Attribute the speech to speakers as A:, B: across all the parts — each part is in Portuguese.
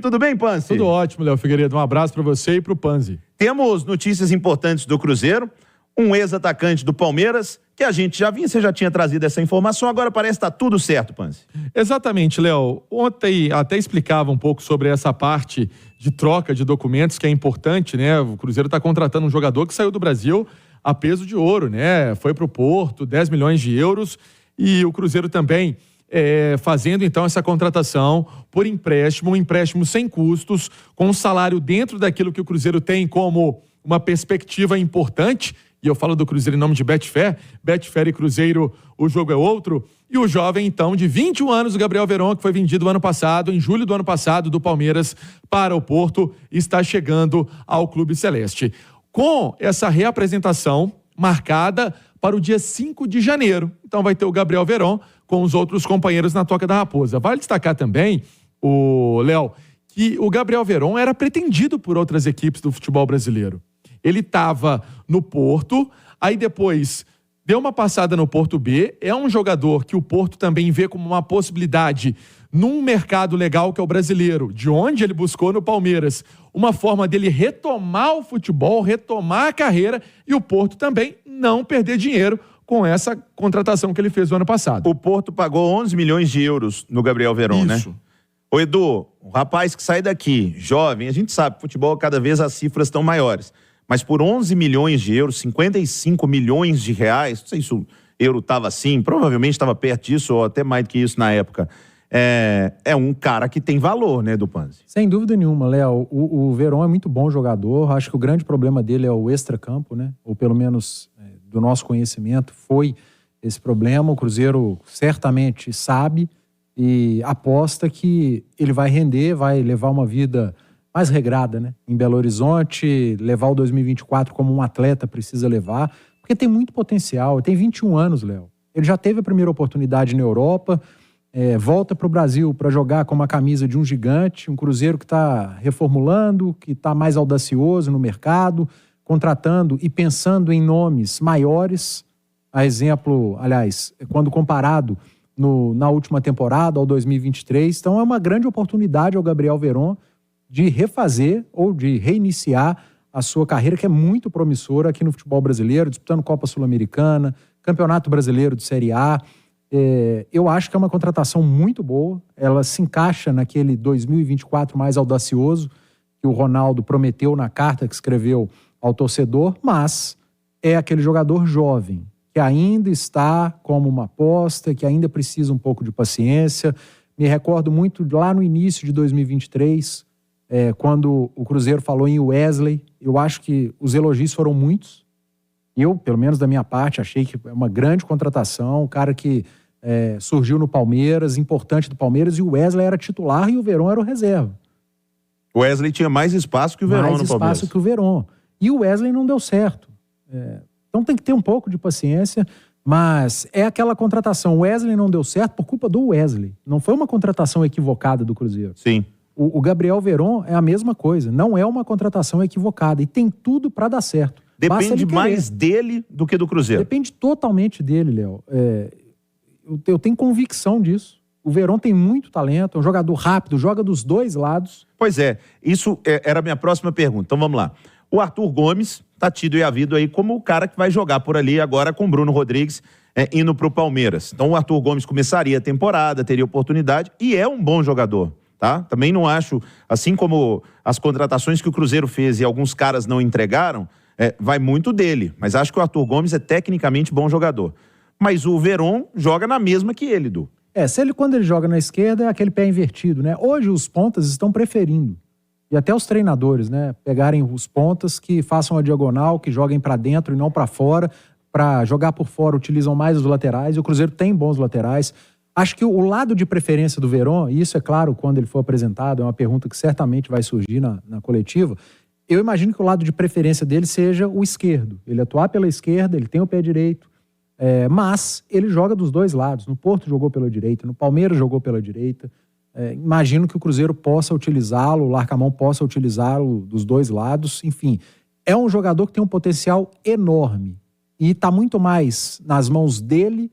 A: Tudo bem, Panzi?
B: Tudo ótimo, Léo Figueiredo. Um abraço para você e para o Panzi.
A: Temos notícias importantes do Cruzeiro, um ex-atacante do Palmeiras, que a gente já vinha, você já tinha trazido essa informação, agora parece que está tudo certo, Panzi.
B: Exatamente, Léo. Ontem até explicava um pouco sobre essa parte de troca de documentos, que é importante, né? O Cruzeiro está contratando um jogador que saiu do Brasil a peso de ouro, né? Foi para o Porto, 10 milhões de euros, e o Cruzeiro também fazendo então essa contratação por empréstimo, um empréstimo sem custos, com um salário dentro daquilo que o Cruzeiro tem como uma perspectiva importante. E eu falo do Cruzeiro em nome de Betfair. Betfair e Cruzeiro, o jogo é outro. E o jovem, então, de 21 anos, o Gabriel Veron, que foi vendido ano passado, em julho do ano passado, do Palmeiras para o Porto, está chegando ao Clube Celeste. Com essa reapresentação marcada para o dia 5 de janeiro. Então vai ter o Gabriel Veron com os outros companheiros na Toca da Raposa. Vale destacar também, Léo, que o Gabriel Veron era pretendido por outras equipes do futebol brasileiro. Ele estava no Porto, aí depois deu uma passada no Porto B, é um jogador que o Porto também vê como uma possibilidade num mercado legal que é o brasileiro, de onde ele buscou no Palmeiras, uma forma dele retomar o futebol, retomar a carreira, e o Porto também não perder dinheiro com essa contratação que ele fez no ano passado.
A: O Porto pagou 11 milhões de euros no Gabriel Veron, né? Ô Edu, o rapaz que sai daqui, jovem, a gente sabe, futebol cada vez as cifras estão maiores, mas por 11 milhões de euros, 55 milhões de reais, não sei se o euro estava assim, provavelmente estava perto disso ou até mais do que isso na época. É um cara que tem valor, né, do Panzi?
C: Sem dúvida nenhuma, Léo. O Veron é muito bom jogador. Acho que o grande problema dele é o extracampo, né? Ou pelo menos do nosso conhecimento foi esse problema. O Cruzeiro certamente sabe e aposta que ele vai render, vai levar uma vida mais regrada, né? Em Belo Horizonte, levar o 2024 como um atleta precisa levar, porque tem muito potencial. Ele tem 21 anos, Léo. Ele já teve a primeira oportunidade na Europa, volta para o Brasil para jogar com uma camisa de um gigante, um Cruzeiro que está reformulando, que está mais audacioso no mercado, contratando e pensando em nomes maiores. A exemplo, aliás, quando comparado na última temporada, ao 2023. Então é uma grande oportunidade ao Gabriel Veron de refazer ou de reiniciar a sua carreira, que é muito promissora aqui no futebol brasileiro, disputando Copa Sul-Americana, Campeonato Brasileiro de Série A. Eu acho que é uma contratação muito boa, ela se encaixa naquele 2024 mais audacioso que o Ronaldo prometeu na carta que escreveu ao torcedor, mas é aquele jogador jovem, que ainda está como uma aposta, que ainda precisa um pouco de paciência. Me recordo muito lá no início de 2023, quando o Cruzeiro falou em Wesley. Eu acho que os elogios foram muitos. Eu, pelo menos da minha parte, achei que é uma grande contratação, um cara que surgiu no Palmeiras, importante do Palmeiras, e o Wesley era titular e o Veron era o reserva.
A: O Wesley tinha mais espaço que o Veron no Palmeiras.
C: Mais espaço que o Veron. E o Wesley não deu certo. Então tem que ter um pouco de paciência, mas é aquela contratação. O Wesley não deu certo por culpa do Wesley. Não foi uma contratação equivocada do Cruzeiro.
A: Sim.
C: O Gabriel Veron é a mesma coisa. Não é uma contratação equivocada. E tem tudo para dar certo.
A: Depende mais dele do que do Cruzeiro.
C: Depende totalmente dele, Léo. Eu tenho convicção disso. O Veron tem muito talento, é um jogador rápido, joga dos dois lados.
A: Pois é, isso era a minha próxima pergunta. Então vamos lá. O Arthur Gomes está tido e havido aí como o cara que vai jogar por ali agora com o Bruno Rodrigues indo para o Palmeiras. Então o Arthur Gomes começaria a temporada, teria oportunidade e é um bom jogador, tá? Também não acho, assim como as contratações que o Cruzeiro fez e alguns caras não entregaram, vai muito dele. Mas acho que o Arthur Gomes é tecnicamente bom jogador. Mas o Veron joga na mesma que ele, Du.
C: Quando ele joga na esquerda, é aquele pé invertido, né? Hoje os pontas estão preferindo, e até os treinadores, né? Pegarem os pontas que façam a diagonal, que joguem para dentro e não para fora. Para jogar por fora, utilizam mais os laterais, e o Cruzeiro tem bons laterais. Acho que o lado de preferência do Veron, e isso é claro quando ele for apresentado, é uma pergunta que certamente vai surgir na coletiva, eu imagino que o lado de preferência dele seja o esquerdo. Ele atuar pela esquerda, ele tem o pé direito, mas ele joga dos dois lados. No Porto jogou pela direita, no Palmeiras jogou pela direita. Imagino que o Cruzeiro possa utilizá-lo, o Larcamão possa utilizá-lo dos dois lados. Enfim, é um jogador que tem um potencial enorme e está muito mais nas mãos dele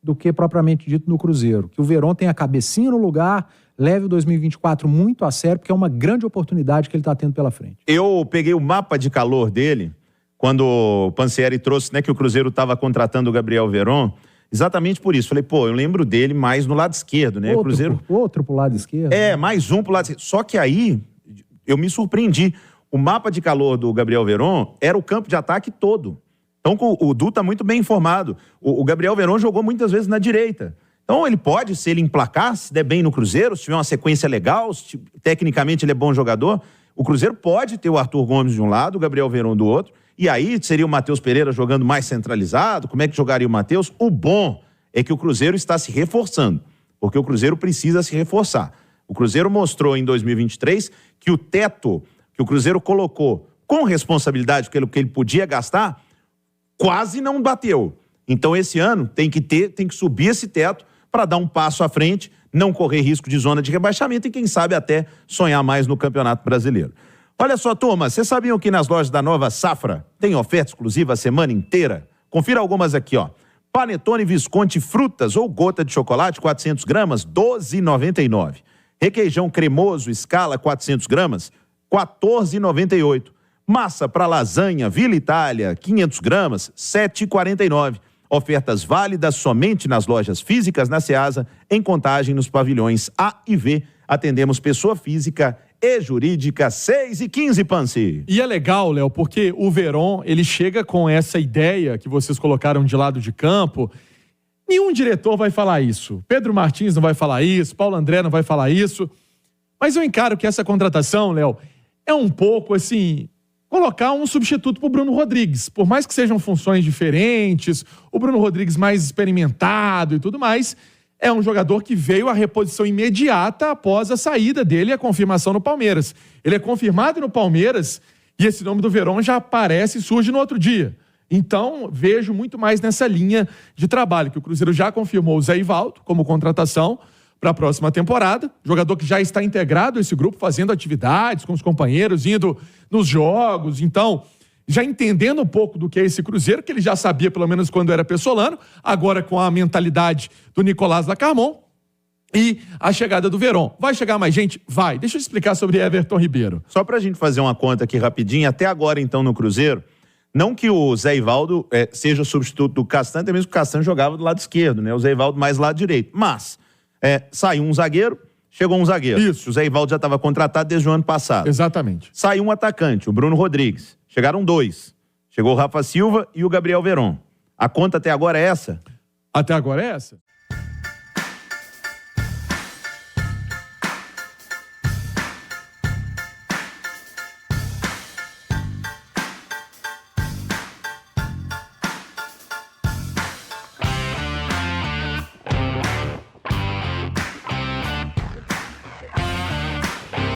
C: do que propriamente dito no Cruzeiro. Que o Veron tem a cabecinha no lugar, leve o 2024 muito a sério, porque é uma grande oportunidade que ele está tendo pela frente.
A: Eu peguei o mapa de calor dele, quando o Pansieri trouxe, né, que o Cruzeiro estava contratando o Gabriel Veron, exatamente por isso. Falei, pô, eu lembro dele mais no lado esquerdo, né?
C: Outro pro lado esquerdo.
A: Mais um pro lado esquerdo. Só que aí, eu me surpreendi. O mapa de calor do Gabriel Veron era o campo de ataque todo. Então, o Du tá muito bem informado. O Gabriel Veron jogou muitas vezes na direita. Então, ele pode, se ele emplacar, se der bem no Cruzeiro, se tiver uma sequência legal, se, tecnicamente ele é bom jogador, o Cruzeiro pode ter o Arthur Gomes de um lado, o Gabriel Veron do outro, e aí seria o Matheus Pereira jogando mais centralizado. Como é que jogaria o Matheus? O bom é que o Cruzeiro está se reforçando, porque o Cruzeiro precisa se reforçar. O Cruzeiro mostrou em 2023 que o teto que o Cruzeiro colocou com responsabilidade, pelo que ele podia gastar, quase não bateu. Então, esse ano tem que subir esse teto para dar um passo à frente, não correr risco de zona de rebaixamento e, quem sabe, até sonhar mais no Campeonato Brasileiro. Olha só, turma, vocês sabiam que nas lojas da Nova Safra tem oferta exclusiva a semana inteira? Confira algumas aqui, ó. Panetone Visconti Frutas ou gota de chocolate, 400 gramas, R$ 12,99. Requeijão cremoso Scala, 400 gramas, R$ 14,98. Massa para lasanha Vila Itália, 500 gramas, R$ 7,49. Ofertas válidas somente nas lojas físicas na Ceasa, em Contagem nos pavilhões A e V. Atendemos pessoa física e jurídica, 6 e 15, Pansi.
B: E é legal, Léo, porque o Veron, ele chega com essa ideia que vocês colocaram de lado de campo. Nenhum diretor vai falar isso. Pedro Martins não vai falar isso, Paulo André não vai falar isso. Mas eu encaro que essa contratação, Léo, é um pouco assim, colocar um substituto para o Bruno Rodrigues. Por mais que sejam funções diferentes, o Bruno Rodrigues mais experimentado e tudo mais, é um jogador que veio à reposição imediata após a saída dele e a confirmação no Palmeiras. Ele é confirmado no Palmeiras e esse nome do Veron já aparece e surge no outro dia. Então, vejo muito mais nessa linha de trabalho, que o Cruzeiro já confirmou o Zé Ivaldo como contratação para a próxima temporada, jogador que já está integrado a esse grupo, fazendo atividades com os companheiros, indo nos jogos, então, já entendendo um pouco do que é esse Cruzeiro, que ele já sabia pelo menos quando era pessolano, agora com a mentalidade do Nicolás Lacarmon e a chegada do Veron. Vai chegar mais gente? Vai. Deixa eu explicar sobre Everton Ribeiro.
A: Só para a gente fazer uma conta aqui rapidinho, até agora então no Cruzeiro, não que o Zé Ivaldo seja substituto do Castanho, até mesmo que o Castanho jogava do lado esquerdo, né? O Zé Ivaldo mais do lado direito, mas saiu um zagueiro, chegou um zagueiro.
B: Isso.
A: O Zé Ivaldo já estava contratado desde o ano passado.
B: Exatamente.
A: Saiu um atacante, o Bruno Rodrigues. Chegaram 2. Chegou o Rafa Silva e o Gabriel Veron. A conta até agora é essa?
B: Até agora é essa.